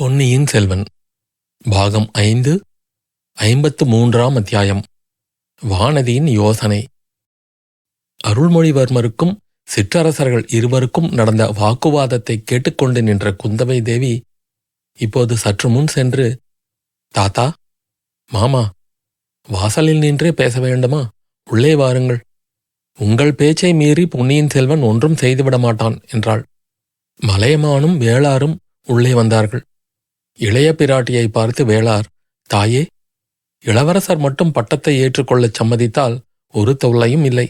பொன்னியின் செல்வன் பாகம் 5 53ஆம் அத்தியாயம். வானதியின் யோசனை. அருள்மொழிவர்மருக்கும் சிற்றரசர்கள் இருவருக்கும் நடந்த வாக்குவாதத்தை கேட்டுக்கொண்டு நின்ற குந்தவை தேவி இப்போது சற்று முன் சென்று, தாத்தா, மாமா, வாசலில் நின்றே பேச வேண்டுமா? உள்ளே வாருங்கள். உங்கள் பேச்சை மீறி பொன்னியின் செல்வன் ஒன்றும் செய்துவிட மாட்டான் என்றாள். மலையமானும் வேளாரும் உள்ளே வந்தார்கள். இளைய பிராட்டியை பார்த்து வேளார், தாயே, இளவரசர் மட்டும் பட்டத்தை ஏற்றுக்கொள்ளச் சம்மதித்தால் ஒரு தொல்லையும் இல்லை.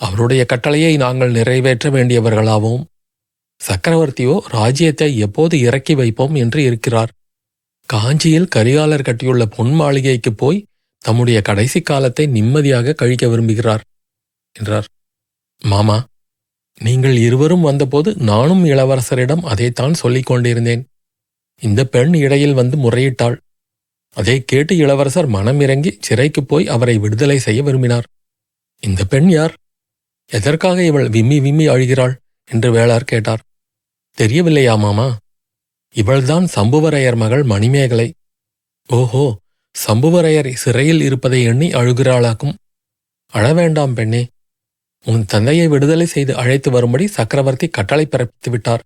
அவருடைய கட்டளையை நாங்கள் நிறைவேற்ற வேண்டியவர்களாவோம். சக்கரவர்த்தியோ ராஜ்யத்தை எப்போது இறக்கி வைப்போம் என்று இருக்கிறார். காஞ்சியில் கரிகாலர் கட்டியுள்ள பொன் மாளிகைக்குப் போய் தம்முடைய கடைசி காலத்தை நிம்மதியாக கழிக்க விரும்புகிறார் என்றார். மாமா, நீங்கள் இருவரும் வந்தபோது நானும் இளவரசரிடம் அதைத்தான் சொல்லிக் கொண்டிருந்தேன். இந்த பெண் இடையில் வந்து முறையிட்டாள். அதை கேட்டு இளவரசர் மனமிறங்கி சிறைக்குப் போய் அவரை விடுதலை செய்ய விரும்பினார். இந்த பெண் யார்? எதற்காக இவள் விம்மி விம்மி அழுகிறாள் என்று வேளார் கேட்டார். தெரியவில்லையா மாமா? இவள்தான் சம்புவரையர் மகள் மணிமேகலை. ஓஹோ, சம்புவரையர் சிறையில் இருப்பதை எண்ணி அழுகிறாளாக்கும். அழவேண்டாம் பெண்ணே. உன் தந்தையை விடுதலை செய்து அழைத்து வரும்படி சக்கரவர்த்தி கட்டளை பிறப்பித்து விட்டார்.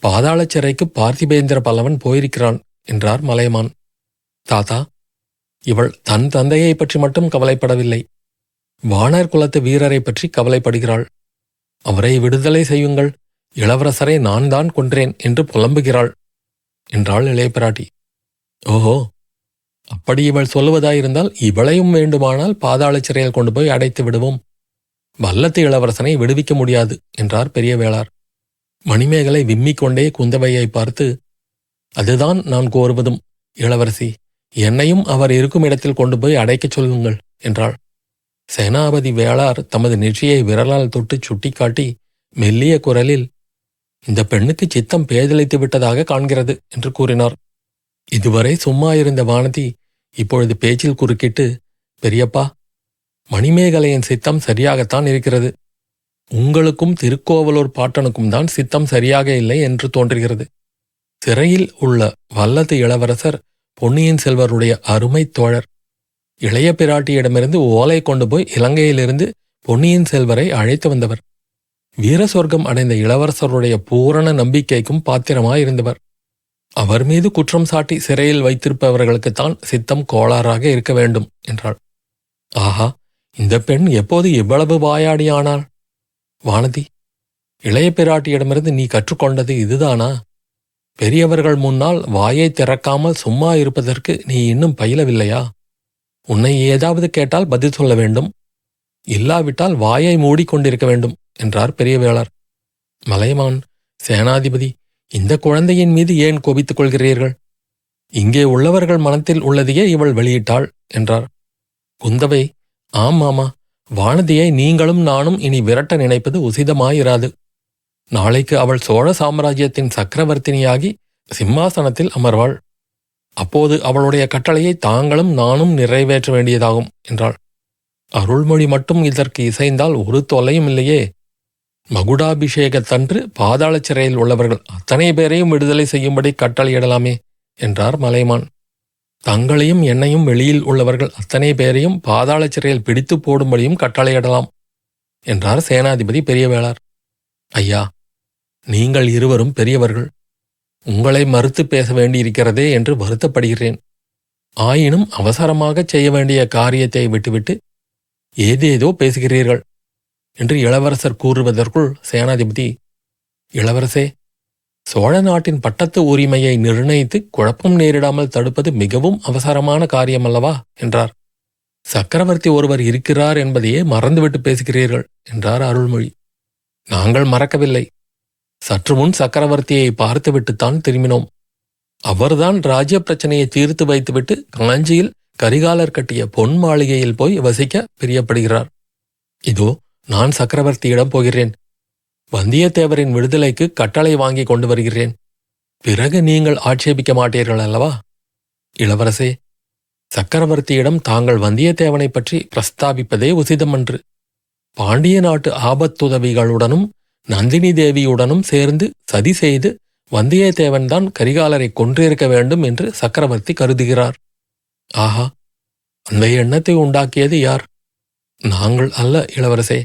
பாதாள சிறைக்கு பார்த்திபேந்திர பல்லவன் போயிருக்கிறான் என்றார் மலையமான். தாத்தா, இவள் தன் தந்தையை பற்றி மட்டும் கவலைப்படவில்லை, வானர் குலத்து வீரரை பற்றி கவலைப்படுகிறாள். அவரை விடுதலை செய்யுங்கள், இளவரசரை நான் தான் கொன்றேன் என்று புலம்புகிறாள் என்றாள் இளைய பிராட்டி. ஓஹோ, அப்படி இவள் சொல்லுவதாயிருந்தால் இவளையும் வேண்டுமானால் பாதாள சிறையில் கொண்டு போய் அடைத்து விடுவோம். வல்லத்து இளவரசனை விடுவிக்க முடியாது என்றார் பெரிய வேளார். மணிமேகலை விம்மிக்கொண்டே குந்தவையை பார்த்து, அதுதான் நான் கோருவதும். இளவரசி, என்னையும் அவர் இருக்கும் இடத்தில் கொண்டு போய் அடைக்கச் சொல்லுங்கள் என்றாள். சேனாபதி வேளார் தமது நெற்றியை விரலால் தொட்டு சுட்டிக்காட்டி மெல்லிய குரலில், இந்த பெண்ணுக்கு சித்தம் பேதலித்து விட்டதாக காண்கிறது என்று கூறினார். இதுவரை சும்மா இருந்த வானதி இப்பொழுது பேச்சில் குறுக்கிட்டு, பெரியப்பா, மணிமேகலையின் சித்தம் சரியாகத்தான் இருக்கிறது. உங்களுக்கும் திருக்கோவலூர் பாட்டனுக்கும் தான் சித்தம் சரியாக இல்லை என்று தோன்றுகிறது. சிறையில் உள்ள வல்லத்து இளவரசர் பொன்னியின் செல்வருடைய அருமை தோழர். இளைய பிராட்டியிடமிருந்து ஓலை கொண்டு போய் இலங்கையிலிருந்து பொன்னியின் செல்வரை அழைத்து வந்தவர். வீர சொர்க்கம் அடைந்த இளவரசருடைய பூரண நம்பிக்கைக்கும் பாத்திரமாயிருந்தவர். அவர் மீது குற்றம் சாட்டி சிறையில் வைத்திருப்பவர்களுக்குத்தான் சித்தம் கோளாறாக இருக்க வேண்டும் என்றாள். ஆஹா, இந்த பெண் எப்போது இவ்வளவு வாயாடியானாள்? வானதி, இளைய பிராட்டியிடமிருந்து நீ கற்றுக்கொண்டது இதுதானா? பெரியவர்கள் முன்னால் வாயை திறக்காமல் சும்மா இருப்பதற்கு நீ இன்னும் பயிலவில்லையா? உன்னை ஏதாவது கேட்டால் பதில் சொல்ல வேண்டும், இல்லாவிட்டால் வாயை மூடிக்கொண்டிருக்க வேண்டும் என்றார் பெரியவேளார். மலையமான், சேனாதிபதி, இந்த குழந்தையின் மீது ஏன் கோபித்துக் கொள்கிறீர்கள்? இங்கே உள்ளவர்கள் மனத்தில் உள்ளதையே இவள் வெளியிட்டாள் என்றார். குந்தவை, ஆம் மாமா, வானதியை நீங்களும் நானும் இனி விரட்ட நினைப்பது உசிதமாயிராது. நாளைக்கு அவள் சோழ சாம்ராஜ்யத்தின் சக்கரவர்த்தினியாகி சிம்மாசனத்தில் அமர்வாள். அப்போது அவளுடைய கட்டளையை தாங்களும் நானும் நிறைவேற்ற வேண்டியதாகும் என்றாள். அருள்மொழி மட்டும் இதற்கு இசைந்தால் ஒரு தொல்லையும் இல்லையே. மகுடாபிஷேகத்தன்று பாதாள சிறையில் உள்ளவர்கள் அத்தனை பேரையும் விடுதலை செய்யும்படி கட்டளையிடலாமே என்றார் மலைமான். தங்களையும் என்னையும் வெளியில் உள்ளவர்கள் அத்தனை பேரையும் பாதாள சிறையில் பிடித்து போடும்படியும் கட்டளையிடலாம் என்றார் சேனாதிபதி பெரியவேளார். ஐயா, நீங்கள் இருவரும் பெரியவர்கள். உங்களை மறுத்து பேச வேண்டியிருக்கிறதே என்று வருத்தப்படுகிறேன். ஆயினும் அவசரமாகச் செய்ய வேண்டிய காரியத்தை விட்டுவிட்டு ஏதேதோ பேசுகிறீர்கள் என்று இளவரசர் கூறுவதற்குள் சேனாதிபதி, இளவரசே, சோழ நாட்டின் பட்டத்து உரிமையை நிர்ணயித்து குழப்பம் நேரிடாமல் தடுப்பது மிகவும் அவசரமான காரியமல்லவா என்றார். சக்கரவர்த்தி ஒருவர் இருக்கிறார் என்பதையே மறந்துவிட்டு பேசுகிறீர்கள் என்றார் அருள்மொழி. நாங்கள் மறக்கவில்லை. சற்று முன் சக்கரவர்த்தியை பார்த்துவிட்டுத்தான் திரும்பினோம். அவர்தான் ராஜ்ய பிரச்சனையை தீர்த்து வைத்துவிட்டு காஞ்சியில் கரிகாலர் கட்டிய பொன் மாளிகையில் போய் வசிக்க பிரியப்படுகிறார். இதோ நான் சக்கரவர்த்தியிடம் போகிறேன். வந்தியத்தேவரின் விடுதலைக்கு கட்டளை வாங்கி கொண்டு வருகிறேன். பிறகு நீங்கள் ஆட்சேபிக்க மாட்டீர்கள் அல்லவா? இளவரசே, சக்கரவர்த்தியிடம் தாங்கள் வந்தியத்தேவனை பற்றி பிரஸ்தாபிப்பதே உசிதமன்று. பாண்டிய நாட்டு ஆபத்துதவிகளுடனும் நந்தினி தேவியுடனும் சேர்ந்து சதி செய்து வந்தியத்தேவன்தான் கரிகாலரை கொன்றிருக்க வேண்டும் என்று சக்கரவர்த்தி கருதுகிறார். ஆஹா, அந்த எண்ணத்தை உண்டாக்கியது யார்? நாங்கள் அல்ல இளவரசே.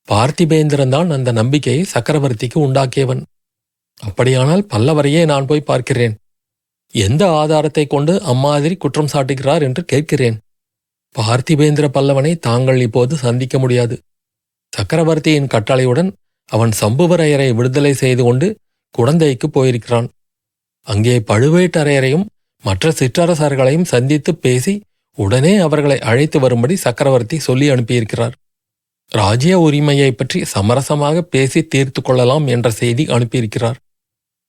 பார்த்திபேந்திரன்தான் அந்த நம்பிக்கையை சக்கரவர்த்திக்கு உண்டாக்கியவன். அப்படியானால் பல்லவரையே நான் போய் பார்க்கிறேன். எந்த ஆதாரத்தை கொண்டு அம்மாதிரி குற்றம் சாட்டுகிறார் என்று கேட்கிறேன். பார்த்திபேந்திர பல்லவனை தாங்கள் இப்போது சந்திக்க முடியாது. சக்கரவர்த்தியின் கட்டளையுடன் அவன் சம்புவரையரை விடுதலை செய்து கொண்டு குடந்தைக்கு போயிருக்கிறான். அங்கே பழுவேட்டரையரையும் மற்ற சிற்றரசர்களையும் சந்தித்து பேசி உடனே அவர்களை அழைத்து வரும்படி சக்கரவர்த்தி சொல்லி அனுப்பியிருக்கிறார். ராஜ்ய உரிமையை பற்றி சமரசமாக பேசி தீர்த்து கொள்ளலாம் என்ற செய்தி அனுப்பியிருக்கிறார்.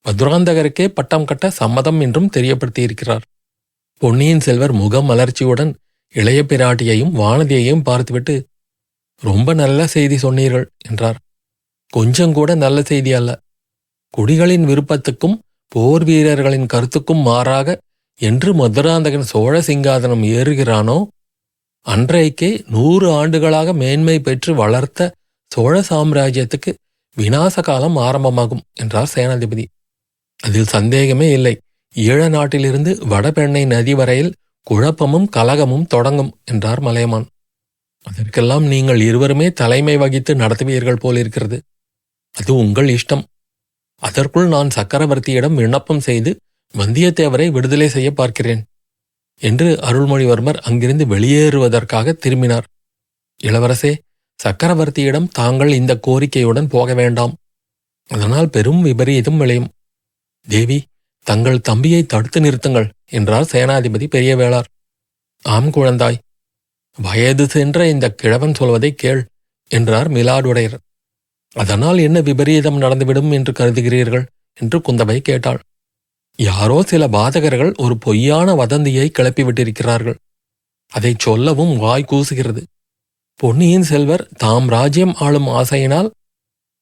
மதுராந்தகருக்கே பட்டம் கட்ட சம்மதம் என்றும் தெரியப்படுத்தியிருக்கிறார். பொன்னியின் செல்வர் முகமலர்ச்சியுடன் இளைய பிராட்டியையும் வானதியையும் பார்த்துவிட்டு, ரொம்ப நல்ல செய்தி சொன்னீர்கள் என்றார். கொஞ்சங்கூட நல்ல செய்தி அல்ல. குடிகளின் விருப்பத்துக்கும் போர் வீரர்களின் கருத்துக்கும் மாறாக என்று மதுராந்தகன் சோழ சிங்காதனம் ஏறுகிறானோ அன்றைக்கே 100 ஆண்டுகளாக மேன்மை பெற்று வளர்த்த சோழ சாம்ராஜ்யத்துக்கு விநாச காலம் ஆரம்பமாகும் என்றார் சேனாதிபதி. அதில் சந்தேகமே இல்லை. ஈழ நாட்டிலிருந்து வடபெண்ணை நதி வரையில் குழப்பமும் கலகமும் தொடங்கும் என்றார் மலையமான். அதற்கெல்லாம் நீங்கள் இருவருமே தலைமை வகித்து நடத்துவீர்கள் போலிருக்கிறது. அது உங்கள் இஷ்டம். அதற்குள் நான் சக்கரவர்த்தியிடம் விண்ணப்பம் செய்து வந்தியத்தேவரை விடுதலை செய்ய பார்க்கிறேன் என்று அருள்மொழிவர்மர் அங்கிருந்து வெளியேறுவதற்காக திரும்பினார். இளவரசே, சக்கரவர்த்தியிடம் தாங்கள் இந்த கோரிக்கையுடன் போக வேண்டாம். அதனால் பெரும் விபரீதம் விளையும். தேவி, தங்கள் தம்பியை தடுத்து நிறுத்துங்கள் என்றார் சேனாதிபதி பெரிய வேளார். ஆம் குழந்தாய், வயது சென்ற இந்த கிழவன் சொல்வதை கேள் என்றார் மிலாடுடையர். அதனால் என்ன விபரீதம் நடந்துவிடும் என்று கருதுகிறீர்கள் என்று குந்தவை கேட்டாள். யாரோ சில பாதகர்கள் ஒரு பொய்யான வதந்தியை கிளப்பிவிட்டிருக்கிறார்கள். அதைச் சொல்லவும் வாய் கூசுகிறது. பொன்னியின் செல்வர் தாம் ராஜ்யம் ஆளும் ஆசையினால்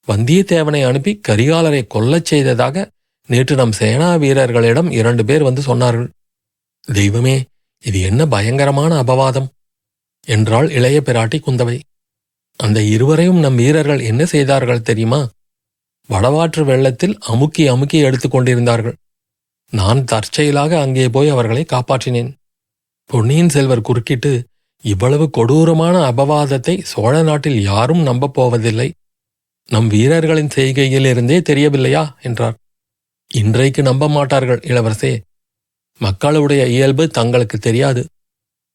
வந்தியத்தேவனை அனுப்பி கரிகாலரை கொல்லச் செய்ததாக நேற்று நம் சேனா வீரர்களிடம் 2 பேர் வந்து சொன்னார்கள். தெய்வமே, இது என்ன பயங்கரமான அபவாதம் என்றாள் இளைய பிராட்டி குந்தவை. அந்த இருவரையும் நம் வீரர்கள் என்ன செய்தார்கள் தெரியுமா? வடவாற்று வெள்ளத்தில் அமுக்கி அமுக்கி எடுத்துக் கொண்டிருந்தார்கள். நான் தற்செயலாக அங்கே போய் அவர்களை காப்பாற்றினேன். பொன்னியின் செல்வர் குறுக்கிட்டு, இவ்வளவு கொடூரமான அபவாதத்தை சோழ நாட்டில் யாரும் நம்பப் போவதில்லை. நம் வீரர்களின் செய்கையிலிருந்தே தெரியவில்லையா என்றார். இன்றைக்கு நம்ப மாட்டார்கள் இளவரசே. மக்களுடைய இயல்பு தங்களுக்கு தெரியாது.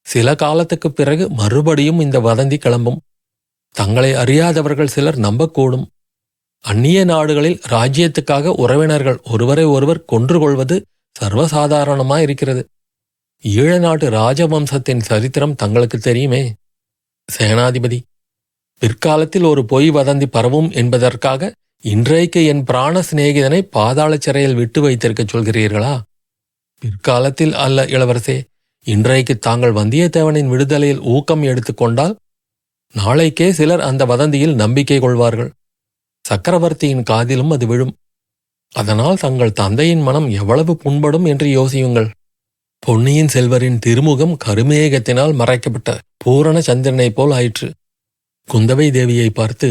சில காலத்துக்குப் பிறகு மறுபடியும் இந்த வதந்தி கிளம்பும். தங்களை அறியாதவர்கள் சிலர் நம்பக்கூடும். அந்நிய நாடுகளில் ராஜ்யத்துக்காக உறவினர்கள் ஒருவரை ஒருவர் கொன்று கொள்வது சர்வசாதாரணமாயிருக்கிறது. ஈழ நாட்டு ராஜவம்சத்தின் சரித்திரம் தங்களுக்கு தெரியுமே. சேனாதிபதி, பிற்காலத்தில் ஒரு பொய் வதந்தி பரவும் என்பதற்காக இன்றைக்கு என் பிராண சிநேகிதனை பாதாள சிறையில் விட்டு வைத்திருக்கச் சொல்கிறீர்களா? பிற்காலத்தில் அல்ல இளவரசே. இன்றைக்கு தாங்கள் வந்தியத்தேவனின் விடுதலையில் ஊக்கம் எடுத்துக்கொண்டால் நாளைக்கே சிலர் அந்த வதந்தியில் நம்பிக்கை கொள்வார்கள். சக்கரவர்த்தியின் காதிலும் அது விழும். அதனால் தங்கள் தந்தையின் மனம் எவ்வளவு புண்படும் என்று யோசியுங்கள். பொன்னியின் செல்வரின் திருமுகம் கருமேகத்தினால் மறைக்கப்பட்ட பூரண சந்திரனைப் போல் ஆயிற்று. குந்தவை தேவியை பார்த்து,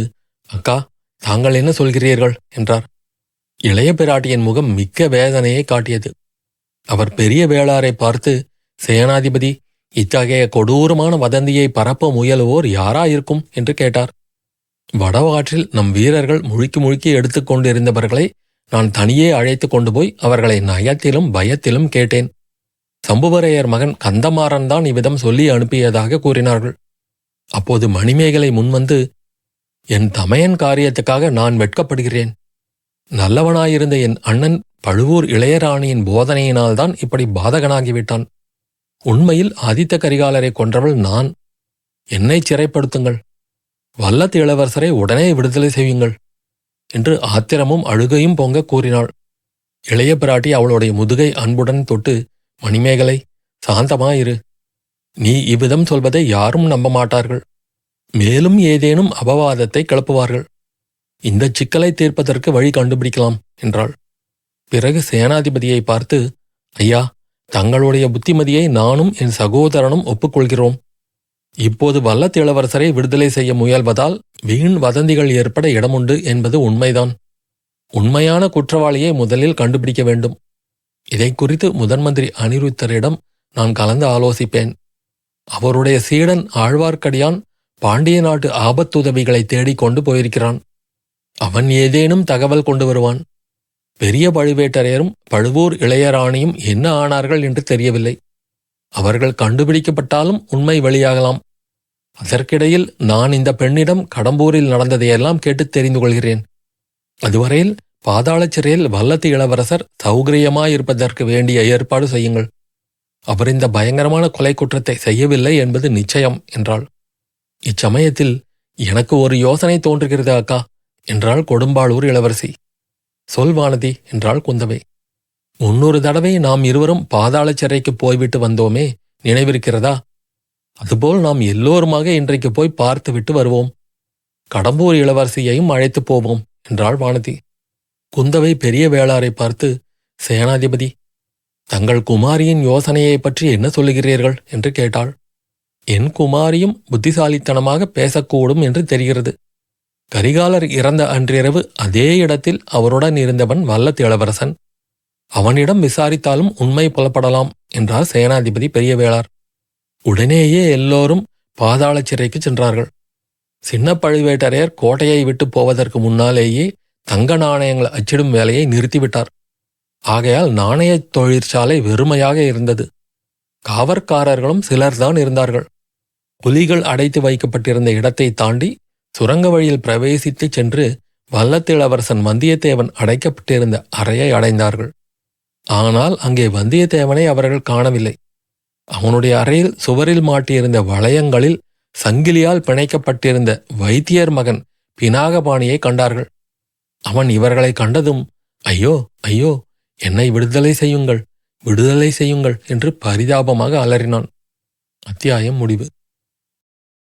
அக்கா, தாங்கள் என்ன சொல்கிறீர்கள் என்றார். இளைய பிராட்டியின் முகம் மிக்க வேதனையை காட்டியது. அவர் பெரிய வேளாரை பார்த்து, சேனாதிபதி, இத்தகைய கொடூரமான வதந்தியை பரப்ப முயலுவோர் யாராயிருக்கும் என்று கேட்டார். வடவாற்றில் நம் வீரர்கள் முழுக்கி முழுக்கி எடுத்துக்கொண்டிருந்தவர்களை நான் தனியே அழைத்து கொண்டு போய் அவர்களை நயத்திலும் பயத்திலும் கேட்டேன். சம்புவரையர் மகன் கந்தமாறன் தான் இவ்விதம் சொல்லி அனுப்பியதாக கூறினார்கள். அப்போது மணிமேகலை முன்வந்து, என் தமையன் காரியத்துக்காக நான் வெட்கப்படுகிறேன். நல்லவனாயிருந்த என் அண்ணன் பழுவூர் இளையராணியின் போதனையினால்தான் இப்படி பாதகனாகிவிட்டான். உண்மையில் ஆதித்த கரிகாலரை கொன்றவள் நான். என்னை சிறைப்படுத்துங்கள். வல்லத்து இளவரசரை உடனே விடுதலை செய்யுங்கள் என்று ஆத்திரமும் அழுகையும் பொங்க கூறினாள். இளைய பிராட்டி அவளுடைய முதுகை அன்புடன் தொட்டு, மணிமேகலை, சாந்தமாயிரு. நீ இவ்விதம் சொல்வதை யாரும் நம்ப மாட்டார்கள். மேலும் ஏதேனும் அபவாதத்தை கிளப்புவார்கள். இந்த சிக்கலை தீர்ப்பதற்கு வழி கண்டுபிடிக்கலாம் என்றாள். பிறகு சேனாதிபதியை பார்த்து, ஐயா, தங்களுடைய புத்திமதியை நானும் என் சகோதரனும் ஒப்புக்கொள்கிறோம். இப்போது வல்லத்து இளவரசரை விடுதலை செய்ய முயல்வதால் வீண் வதந்திகள் ஏற்பட இடமுண்டு என்பது உண்மைதான். உண்மையான குற்றவாளியை முதலில் கண்டுபிடிக்க வேண்டும். இதை குறித்து முதன் மந்திரி அனிருத்தரிடம் நான் கலந்து ஆலோசிப்பேன். அவருடைய சீடன் ஆழ்வார்க்கடியான் பாண்டிய நாட்டு ஆபத்துதவிகளை தேடிக் கொண்டு போயிருக்கிறான். அவன் ஏதேனும் தகவல் கொண்டு வருவான். பெரிய பழுவேட்டரையரும் பழுவூர் இளையராணியும் என்ன ஆனார்கள் என்று தெரியவில்லை. அவர்கள் கண்டுபிடிக்கப்பட்டாலும் உண்மை வெளியாகலாம். அதற்கிடையில் நான் இந்த பெண்ணிடம் கடம்பூரில் நடந்ததையெல்லாம் கேட்டுத் தெரிந்து கொள்கிறேன். அதுவரையில் பாதாள சிறையில் வல்லத்து இளவரசர் சௌகரியமாயிருப்பதற்கு வேண்டிய ஏற்பாடு செய்யுங்கள். அவர் இந்த பயங்கரமான கொலை குற்றத்தை செய்யவில்லை என்பது நிச்சயம் என்றாள். இச்சமயத்தில் எனக்கு ஒரு யோசனை தோன்றுகிறது அக்கா என்றாள் கொடும்பாளூர் இளவரசி. சொல் வானதி என்றாள் குந்தவை. முன்னொரு தடவை நாம் இருவரும் பாதாள சிறைக்கு போய்விட்டு வந்தோமே, நினைவிருக்கிறதா? அதுபோல் நாம் எல்லோருமாக இன்றைக்கு போய் பார்த்துவிட்டு வருவோம். கடம்பூர் இளவரசியையும் அழைத்துப் போவோம் என்றாள் வானதி. குந்தவை பெரிய வேளாரை பார்த்து, சேனாதிபதி, தங்கள் குமாரியின் யோசனையை பற்றி என்ன சொல்லுகிறீர்கள் என்று கேட்டாள். என் குமாரியும் புத்திசாலித்தனமாக பேசக்கூடும் என்று தெரிகிறது. கரிகாலர் இறந்த அன்றிரவு அதே இடத்தில் அவருடன் இருந்தவன் வல்லத்து இளவரசன். அவனிடம் விசாரித்தாலும் உண்மை புலப்படலாம் என்றார் சேனாதிபதி பெரிய வேளார். உடனேயே எல்லோரும் பாதாள சிறைக்கு சென்றார்கள். சின்ன பழுவேட்டரையர் கோட்டையை விட்டு போவதற்கு முன்னாலேயே தங்க நாணயங்கள் அச்சிடும் வேலையை நிறுத்திவிட்டார். ஆகையால் நாணய தொழிற்சாலை வெறுமையாக இருந்தது. காவற்காரர்களும் சிலர்தான் இருந்தார்கள். புலிகள் அடைத்து வைக்கப்பட்டிருந்த இடத்தை தாண்டி சுரங்க வழியில் பிரவேசித்துச் சென்று வல்லத்து இளவரசன் வந்தியத்தேவன் அடைக்கப்பட்டிருந்த அறையை அடைந்தார்கள். ஆனால் அங்கே வந்தியத்தேவனை அவர்கள் காணவில்லை. அவனுடைய அறையில் சுவரில் மாட்டியிருந்த வளையங்களில் சங்கிலியால் பிணைக்கப்பட்டிருந்த வைத்தியர் மகன் பினாகபாணியை கண்டார்கள். அவன் இவர்களை கண்டதும், ஐயோ ஐயோ, என்னை விடுதலை செய்யுங்கள், விடுதலை செய்யுங்கள் என்று பரிதாபமாக அலறினான். அத்தியாயம் முடிவு.